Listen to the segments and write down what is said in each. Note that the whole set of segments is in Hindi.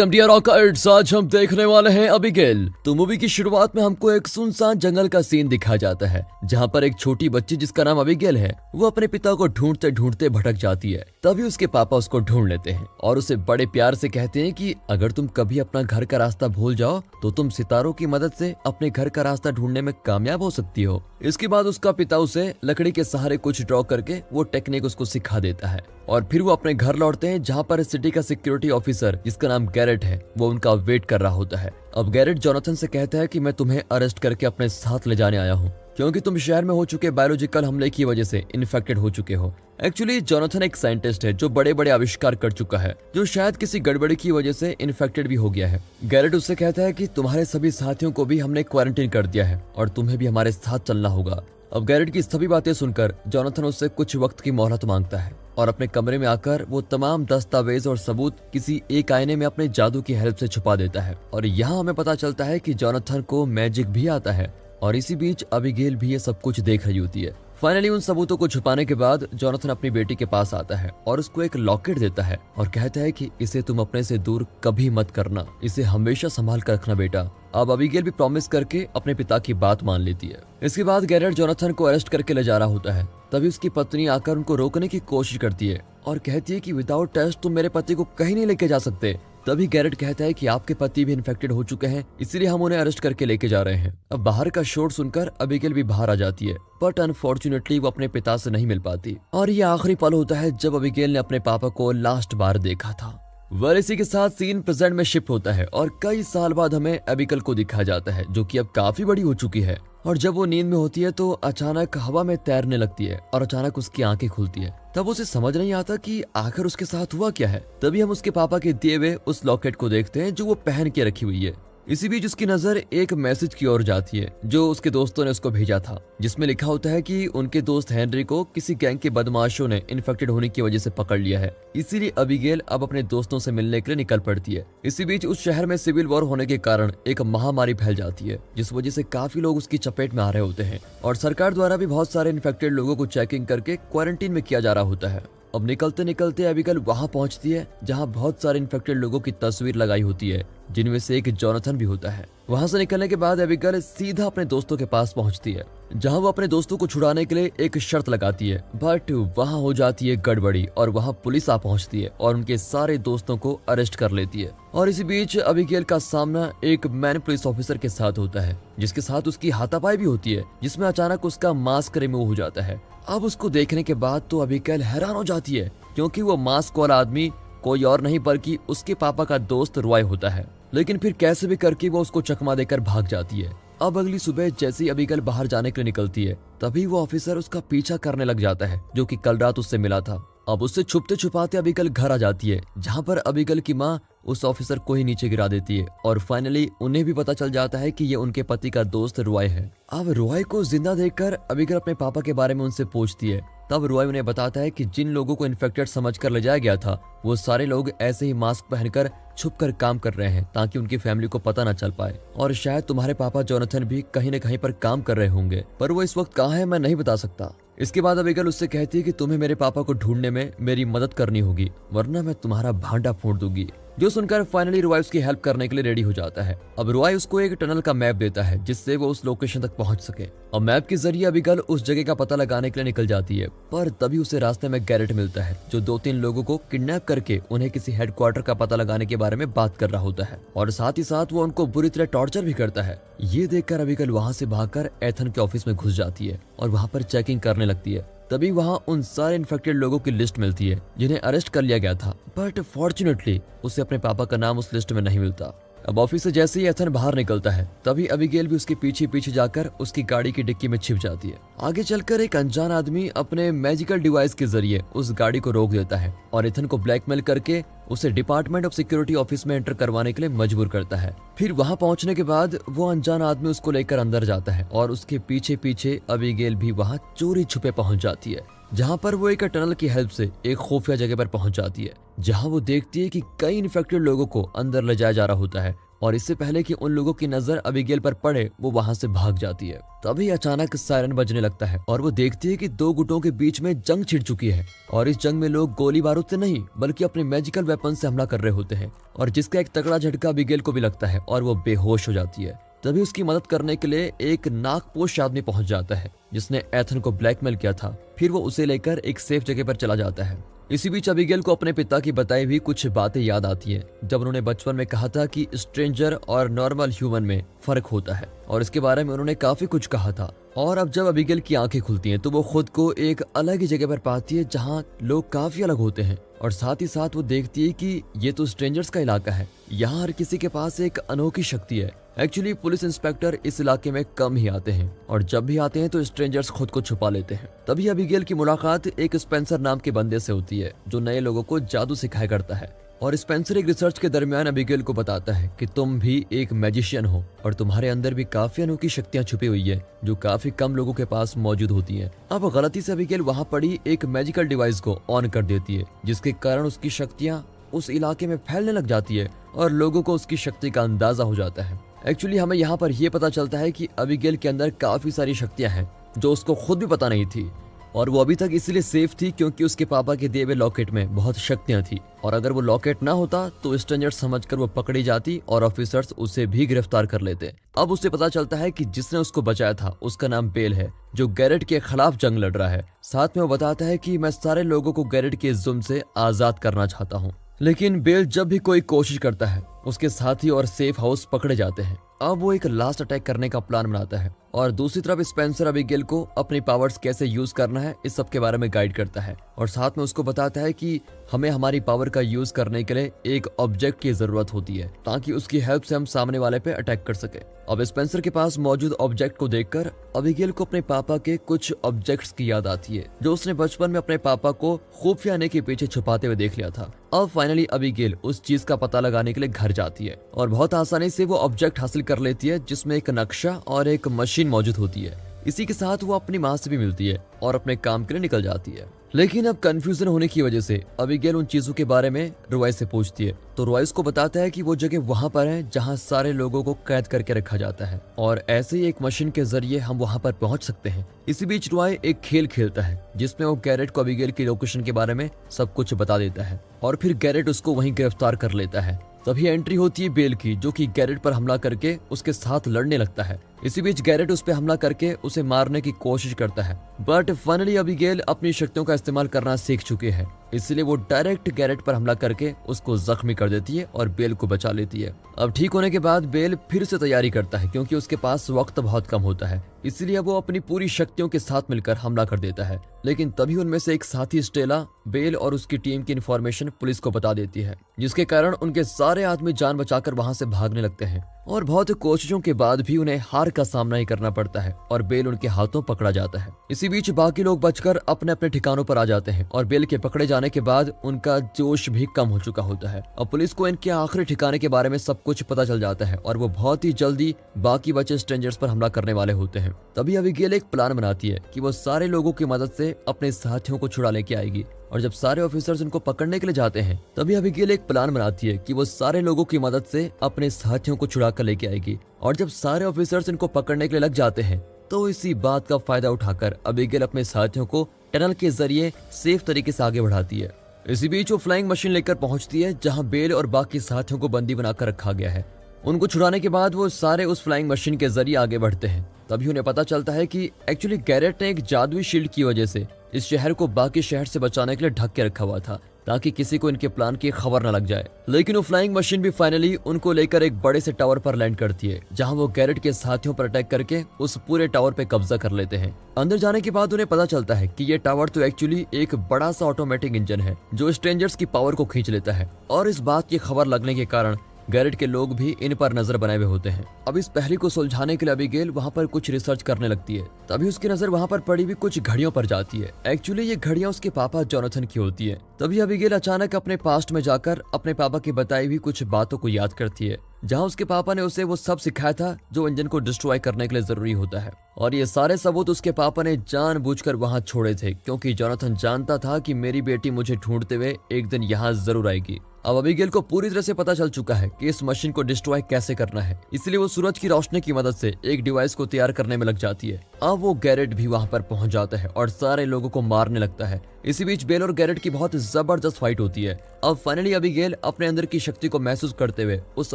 Welcome dear rockers. आज हम देखने वाले हैं अबिगेल। तो मूवी की शुरुआत में हमको एक सुनसान जंगल का सीन दिखाया जाता है, जहां पर एक छोटी बच्ची जिसका नाम अबिगेल है, वो अपने पिता को ढूंढते ढूंढते भटक जाती है। तभी उसके पापा उसको ढूंढ लेते हैं और उसे बड़े प्यार से कहते हैं कि अगर तुम कभी अपना घर का रास्ता भूल जाओ तो तुम सितारों की मदद से अपने घर का रास्ता ढूंढने में कामयाब हो सकती हो। इसके बाद उसका पिता उसे लकड़ी के सहारे कुछ ड्रॉ करके वो टेक्निक उसको सिखा देता है और फिर वो अपने घर लौटते हैं, जहाँ पर सिटी का सिक्योरिटी ऑफिसर जिसका नाम गैरेट है वो उनका वेट कर रहा होता है। अब गैरेट जोनाथन से कहता है कि मैं तुम्हें अरेस्ट करके अपने साथ ले जाने आया हूँ, क्योंकि तुम शहर में हो चुके बायोलॉजिकल हमले की वजह से इन्फेक्टेड हो चुके हो। एक्चुअली जोनाथन एक साइंटिस्ट है जो बड़े बड़े आविष्कार कर चुका है, जो शायद किसी गड़बड़ी की वजह से इन्फेक्टेड भी हो गया है। गैरेट उससे कहता है कि तुम्हारे सभी साथियों को भी हमने क्वारंटीन कर दिया है और तुम्हें भी हमारे साथ चलना होगा। अब गैरेट की सभी बातें सुनकर जोनाथन उससे कुछ वक्त की मोहलत मांगता है और अपने कमरे में आकर वो तमाम दस्तावेज और सबूत किसी एक आईने में अपने जादू की हेल्प से छुपा देता है। और यहाँ हमें पता चलता है कि जोनाथन को मैजिक भी आता है और इसी बीच अबिगेल भी ये सब कुछ देख रही होती है। फाइनली उन सबूतों को छुपाने के बाद जोनाथन अपनी बेटी के पास आता है और उसको एक लॉकेट देता है और कहता है कि इसे तुम अपने से दूर कभी मत करना, इसे हमेशा संभाल कर रखना बेटा। अब अबिगेल भी प्रॉमिस करके अपने पिता की बात मान लेती है। इसके बाद गैरेट जोनाथन को अरेस्ट करके ले जा रहा होता है। तभी उसकी पत्नी आकर उनको रोकने की कोशिश करती है और कहती है कि विदाउट टेस्ट तुम मेरे पति को कहीं नहीं लेके जा सकते। तभी गैरेट कहता है कि आपके पति भी इन्फेक्टेड हो चुके हैं, इसीलिए हम उन्हें अरेस्ट करके लेके जा रहे हैं। अब बाहर का शोर सुनकर अबिगेल भी बाहर आ जाती है, बट अनफॉर्चुनेटली वो अपने पिता से नहीं मिल पाती। और ये आखिरी पल होता है जब अबिगेल ने अपने पापा को लास्ट बार देखा था। वह इसी के साथ सीन प्रेजेंट में शिफ्ट होता है और कई साल बाद हमें अबिगेल को दिखाया जाता है, जो कि अब काफी बड़ी हो चुकी है। और जब वो नींद में होती है तो अचानक हवा में तैरने लगती है और अचानक उसकी आंखें खुलती है। तब उसे समझ नहीं आता कि आखिर उसके साथ हुआ क्या है। तभी हम उसके पापा के दिए हुए उस लॉकेट को देखते हैं जो वो पहन के रखी हुई है। इसी बीच उसकी नजर एक मैसेज की ओर जाती है जो उसके दोस्तों ने उसको भेजा था, जिसमें लिखा होता है कि उनके दोस्त हेनरी को किसी गैंग के बदमाशों ने इन्फेक्टेड होने की वजह से पकड़ लिया है, इसीलिए अबिगेल अब अपने दोस्तों से मिलने के लिए निकल पड़ती है। इसी बीच उस शहर में सिविल वॉर होने के कारण एक महामारी फैल जाती है, जिस वजह से काफी लोग उसकी चपेट में आ रहे होते हैं और सरकार द्वारा भी बहुत सारे इन्फेक्टेड लोगों को चेकिंग करके क्वारंटीन में किया जा रहा होता है। अब निकलते निकलते अबिगेल वहां पहुंचती है जहां बहुत सारे इन्फेक्टेड लोगों की तस्वीर लगाई होती है, जिनमें से एक जोनाथन भी होता है। वहां से निकलने के बाद अबिगेल सीधा अपने दोस्तों के पास पहुंचती है, जहां वो अपने दोस्तों को छुड़ाने के लिए एक शर्त लगाती है, बट वहां हो जाती है गड़बड़ी और वहां पुलिस आ पहुंचती है और उनके सारे दोस्तों को अरेस्ट कर लेती है। और इसी बीच अबिगेल का सामना एक मैन पुलिस ऑफिसर के साथ होता है, जिसके साथ उसकी हाथापाई भी होती है, जिसमें अचानक उसका मास्क रिमूव हो जाता है। अब उसको देखने के बाद तो अबिगेल हैरान हो जाती है, क्योंकि वो मास्क वाला आदमी कोई और नहीं बल्कि उसके पापा का दोस्त रॉय होता है। लेकिन फिर कैसे भी करके वो उसको चकमा देकर भाग जाती है। अब अगली सुबह जैसे ही अबिगेल बाहर जाने के लिए निकलती है, तभी वो ऑफिसर उसका पीछा करने लग जाता है, जो कि कल रात उससे मिला था। अब उससे छुपते छुपाते अबिगेल घर आ जाती है, जहाँ पर अबिगेल की माँ उस ऑफिसर को ही नीचे गिरा देती है और फाइनली उन्हें भी पता चल जाता है कि ये उनके पति का दोस्त रॉय है। अब रॉय को जिंदा देखकर अबिगेल अपने पापा के बारे में उनसे पूछती है। तब रॉय उन्हें बताता है कि जिन लोगों को इन्फेक्टेड समझकर ले जाया गया था, वो सारे लोग ऐसे ही मास्क पहनकर छुपकर काम कर रहे हैं ताकि उनकी फैमिली को पता न चल पाए। और शायद तुम्हारे पापा जोनाथन भी कहीं न कहीं पर काम कर रहे होंगे, पर वो इस वक्त कहाँ है मैं नहीं बता सकता। इसके बाद अबिगेल उससे कहती है कि तुम्हें मेरे पापा को ढूंढने में मेरी मदद करनी होगी, वरना मैं तुम्हारा भांडा फोड़ दूंगी। जो सुनकर फाइनली रॉय उसकी हेल्प करने के लिए रेडी हो जाता है। अब रॉय उसको एक टनल का मैप देता है, जिससे वो उस लोकेशन तक पहुंच सके। और मैप के जरिए अबिगेल उस जगह का पता लगाने के लिए निकल जाती है, पर तभी उसे रास्ते में गैरेट मिलता है, जो 2-3 लोगों को किडनैप करके उन्हें किसी हेडक्वार्टर का पता लगाने के बारे में बात कर रहा होता है और साथ ही साथ वो उनको बुरी तरह टॉर्चर भी करता है। ये देखकर अबिगेल वहां से भागकर एथन के ऑफिस में घुस जाती है और वहां पर चेकिंग करने लगती है। तभी वहां उन सारे इन्फेक्टेड लोगों की लिस्ट मिलती है जिन्हें अरेस्ट कर लिया गया था, बट फॉर्चुनेटली उसे अपने पापा का नाम उस लिस्ट में नहीं मिलता। अब ऑफिस से जैसे ही एथन बाहर निकलता है, तभी अबिगेल भी उसके पीछे पीछे जाकर उसकी गाड़ी की डिक्की में छिप जाती है। आगे चलकर एक अनजान आदमी अपने मैजिकल डिवाइस के जरिए उस गाड़ी को रोक देता है और एथन को ब्लैकमेल करके उसे डिपार्टमेंट ऑफ सिक्योरिटी ऑफिस में एंटर करवाने के लिए मजबूर करता है। फिर वहां पहुंचने के बाद वो अनजान आदमी उसको लेकर अंदर जाता है और उसके पीछे पीछे अबिगेल भी वहां चोरी छुपे पहुंच जाती है, जहां पर वो एक टनल की हेल्प से एक खुफिया जगह पर पहुंच जाती है, जहां वो देखती है कि कई इन्फेक्टेड लोगों को अंदर ले जाया जा रहा होता है और इससे पहले कि उन लोगों की नजर अबिगेल पर पड़े वो वहाँ से भाग जाती है। तभी अचानक सायरन बजने लगता है और वो देखती है कि दो गुटों के बीच में जंग छिड़ चुकी है और इस जंग में लोग गोली बारूद से नहीं बल्कि अपने मैजिकल वेपन से हमला कर रहे होते हैं और जिसका एक तगड़ा झटका अबिगेल को भी लगता है और वो बेहोश हो जाती है। तभी उसकी मदद करने के लिए एक नागपोश आदमी पहुंच जाता है जिसने एथन को ब्लैकमेल किया था। फिर वो उसे लेकर एक सेफ जगह पर चला जाता है। इसी बीच अबिगेल को अपने पिता की बताई हुई कुछ बातें याद आती है जब उन्होंने बचपन में कहा था कि स्ट्रेंजर और नॉर्मल ह्यूमन में फर्क होता है और इसके बारे में उन्होंने काफी कुछ कहा था। और अब जब अबिगेल की आंखें खुलती हैं तो वो खुद को एक अलग ही जगह पर पाती है जहाँ लोग काफी अलग होते हैं और साथ ही साथ वो देखती है कि ये तो स्ट्रेंजर्स का इलाका है, यहाँ हर किसी के पास एक अनोखी शक्ति है। एक्चुअली पुलिस इंस्पेक्टर इस इलाके में कम ही आते हैं और जब भी आते हैं तो स्ट्रेंजर्स खुद को छुपा लेते हैं। तभी अबिगेल की मुलाकात एक स्पेंसर नाम के बंदे से होती है जो नए लोगों को जादू सिखाया करता है और स्पेंसर एक रिसर्च के दरमियान अबिगेल को बताता है कि तुम भी एक मैजिशियन हो और तुम्हारे अंदर भी काफी अनोखी शक्तियां छुपी हुई है जो काफी कम लोगों के पास मौजूद होती हैं। अब गलती से अबिगेल वहां पड़ी एक मैजिकल डिवाइस को ऑन कर देती है जिसके कारण उसकी शक्तियां उस इलाके में फैलने लग जाती है और लोगों को उसकी शक्ति का अंदाजा हो जाता है। एक्चुअली हमें यहाँ पर यह पता चलता है कि अबिगेल के अंदर काफी सारी शक्तियां हैं जो उसको खुद भी पता नहीं थी और वो अभी तक इसलिए सेफ थी क्योंकि उसके पापा के दिए हुए लॉकेट में बहुत शक्तियां थी और अगर वो लॉकेट ना होता तो स्ट्रेंजर समझकर वो पकड़ी जाती और ऑफिसर्स उसे भी गिरफ्तार कर लेते। अब उसे पता चलता है कि जिसने उसको बचाया था उसका नाम बेल है जो गैरेट के खिलाफ जंग लड़ रहा है। साथ में वो बताता है कि मैं सारे लोगों को गैरेट के जुल्म से आजाद करना चाहता हूँ। लेकिन बेल जब भी कोई कोशिश करता है उसके साथी और सेफ हाउस पकड़े जाते हैं। अब वो एक लास्ट अटैक करने का प्लान बनाता है और दूसरी तरफ स्पेंसर अबिगेल को अपनी पावर्स कैसे यूज करना है इस सब के बारे में गाइड करता है और साथ में उसको बताता है कि हमें हमारी पावर का यूज करने के लिए एक ऑब्जेक्ट की जरूरत होती है ताकि उसकी हेल्प से हम सामने वाले पे अटैक कर सके। अब स्पेंसर के पास मौजूद ऑब्जेक्ट को देखकर अबिगेल को अपने पापा के कुछ ऑब्जेक्ट्स की याद आती है जो उसने बचपन में अपने पापा को खुफिया के पीछे छुपाते हुए देख लिया था। अब फाइनली अबिगेल उस चीज का पता लगाने के लिए घर जाती है और बहुत आसानी से वो ऑब्जेक्ट हासिल कर लेती है जिसमें एक नक्शा और एक मशीन मौजूद होती है। इसी के साथ वो अपनी माँ से भी मिलती है और अपने काम के लिए निकल जाती है। लेकिन अब कंफ्यूजन होने की वजह से अबिगेल उन चीजों के बारे में रॉय से पूछती है तो रॉय उसको बताता है कि वो जगह वहां पर है जहां सारे लोगों को कैद करके रखा जाता है और ऐसे ही एक मशीन के जरिए हम वहां पर पहुंच सकते हैं। इसी बीच रॉय एक खेल खेलता है जिसमें वो गैरेट को अबिगेल की लोकेशन के बारे में सब कुछ बता देता है और फिर गैरेट उसको वहीं गिरफ्तार कर लेता है। तभी एंट्री होती है बेल की जो कि गैरेट पर हमला करके उसके साथ लड़ने लगता है। इसी बीच गैरेट उस पर हमला करके उसे मारने की कोशिश करता है बट फाइनली अबिगेल अपनी शक्तियों का इस्तेमाल करना सीख चुके हैं इसलिए वो डायरेक्ट गैरेट पर हमला करके उसको जख्मी कर देती है और बेल को बचा लेती है। अब ठीक होने के बाद बेल फिर से तैयारी करता है क्योंकि उसके पास वक्त बहुत कम होता है इसलिए वो अपनी पूरी शक्तियों के साथ मिलकर हमला कर देता है। लेकिन तभी उनमें से एक साथी स्टेला बेल और उसकी टीम की इन्फॉर्मेशन पुलिस को बता देती है जिसके कारण उनके सारे आदमी जान बचाकर वहां से भागने लगते हैं और बहुत कोशिशों के बाद भी उन्हें हार का सामना ही करना पड़ता है और बेल उनके हाथों पकड़ा जाता है। इसी बीच बाकी लोग बचकर अपने अपने ठिकानों पर आ जाते हैं और बेल के पकड़े जाने के बाद उनका जोश भी कम हो चुका होता है। अब पुलिस को इनके आखिरी ठिकाने के बारे में सब कुछ पता चल जाता है और वो बहुत ही जल्दी बाकी बचे स्ट्रेंजर्स पर हमला करने वाले होते हैं। तभी अबिगेल एक प्लान बनाती है कि वो सारे लोगों की मदद से अपने साथियों को छुड़ा लेके आएगी और जब सारे ऑफिसर्स उनको पकड़ने के लिए जाते हैं तभी अबिगेल एक प्लान बनाती है कि वो सारे लोगों की मदद से अपने साथियों को छुड़ा कर लेके आएगी और जब सारे ऑफिसर्स इनको पकड़ने के लिए लग जाते हैं तो इसी बात का फायदा उठाकर अबिगेल अपने साथियों को टनल के जरिए सेफ तरीके से आगे बढ़ाती है। इसी बीच वो फ्लाइंग मशीन लेकर पहुंचती है जहां बेल और बाकी साथियों को बंदी बनाकर रखा गया है। उनको छुड़ाने के बाद वो सारे उस फ्लाइंग मशीन के जरिए आगे बढ़ते हैं। तभी उन्हें पता चलता है कि एक्चुअली गैरेट ने एक जादुई शील्ड की वजह से इस शहर को बाकी शहर से बचाने के लिए ढक के रखा हुआ था ताकि किसी को इनके प्लान की खबर न लग जाए। लेकिन वो फ्लाइंग मशीन भी फाइनली उनको लेकर एक बड़े से टावर पर लैंड करती है जहां वो गैरेट के साथियों पर अटैक करके उस पूरे टावर पे कब्जा कर लेते हैं। अंदर जाने के बाद उन्हें पता चलता है कि ये टावर तो एक्चुअली एक बड़ा सा ऑटोमेटिक इंजन है जो स्ट्रेंजर्स की पावर को खींच लेता है और इस बात की खबर लगने के कारण गैरेट के लोग भी इन पर नजर बनाए हुए होते हैं। अब इस पहेली को सुलझाने के लिए अबिगेल वहाँ पर कुछ रिसर्च करने लगती है। तभी उसकी नजर वहाँ पर पड़ी हुई कुछ घड़ियों पर जाती है। एक्चुअली ये घड़ियां उसके पापा जोनाथन की होती है। तभी अबिगेल अचानक अपने पास्ट में जाकर अपने पापा की बताई हुई कुछ बातों को याद करती है जहाँ उसके पापा ने उसे वो सब सिखाया था जो इंजन को डिस्ट्रॉय करने के लिए जरूरी होता है और ये सारे सबूत उसके पापा ने जानबूझकर वहाँ छोड़े थे क्योंकि जोनाथन जानता था कि मेरी बेटी मुझे ढूंढते हुए एक दिन यहाँ जरूर आएगी। अब अबीगेल को पूरी तरह से पता चल चुका है कि इस मशीन को डिस्ट्रॉय कैसे करना है, इसलिए वो सूरज की रोशनी की मदद से एक डिवाइस को तैयार करने में लग जाती है। अब वो गैरेट भी वहाँ पर पहुँच जाता है और सारे लोगों को मारने लगता है। इसी बीच बेल और गैरेट की बहुत जबरदस्त फाइट होती है। अब फाइनली अबीगेल अपने अंदर की शक्ति को महसूस करते हुए उस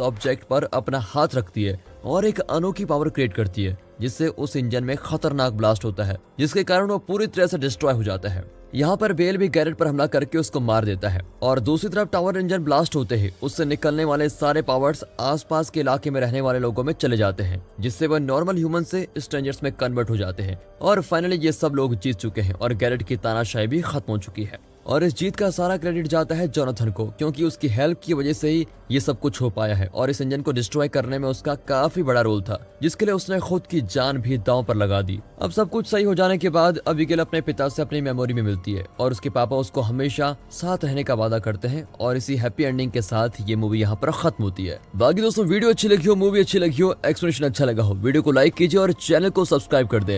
ऑब्जेक्ट पर अपना हाथ रखती है और एक अनोखी पावर क्रिएट करती है, जिससे उस इंजन में खतरनाक ब्लास्ट होता है, जिसके कारण वो पूरी तरह से डिस्ट्रॉय हो जाता है। यहाँ पर बेल भी गैरेट पर हमला करके उसको मार देता है और दूसरी तरफ टावर इंजन ब्लास्ट होते ही उससे निकलने वाले सारे पावर्स आसपास के इलाके में रहने वाले लोगों में चले जाते हैं, जिससे वह नॉर्मल ह्यूमन से स्ट्रेंजर्स में कन्वर्ट हो जाते हैं। और फाइनली ये सब लोग जीत चुके हैं और गैरेट की तानाशाही भी खत्म हो चुकी है। और इस जीत का सारा क्रेडिट जाता है जोनाथन को, क्योंकि उसकी हेल्प की वजह से ही ये सब कुछ हो पाया है और इस इंजन को डिस्ट्रॉय करने में उसका काफी बड़ा रोल था, जिसके लिए उसने खुद की जान भी दांव पर लगा दी। अब सब कुछ सही हो जाने के बाद अबीगेल अपने पिता से अपनी मेमोरी में मिलती है और उसके पापा उसको हमेशा साथ रहने का वादा करते हैं और इसी हैप्पी एंडिंग के साथ ये मूवी यहाँ पर खत्म होती है। बाकी दोस्तों, वीडियो अच्छी लगी हो, मूवी अच्छी लगी हो, एक्सप्लेनेशन अच्छा लगा हो, वीडियो को लाइक कीजिए और चैनल को सब्सक्राइब कर दें।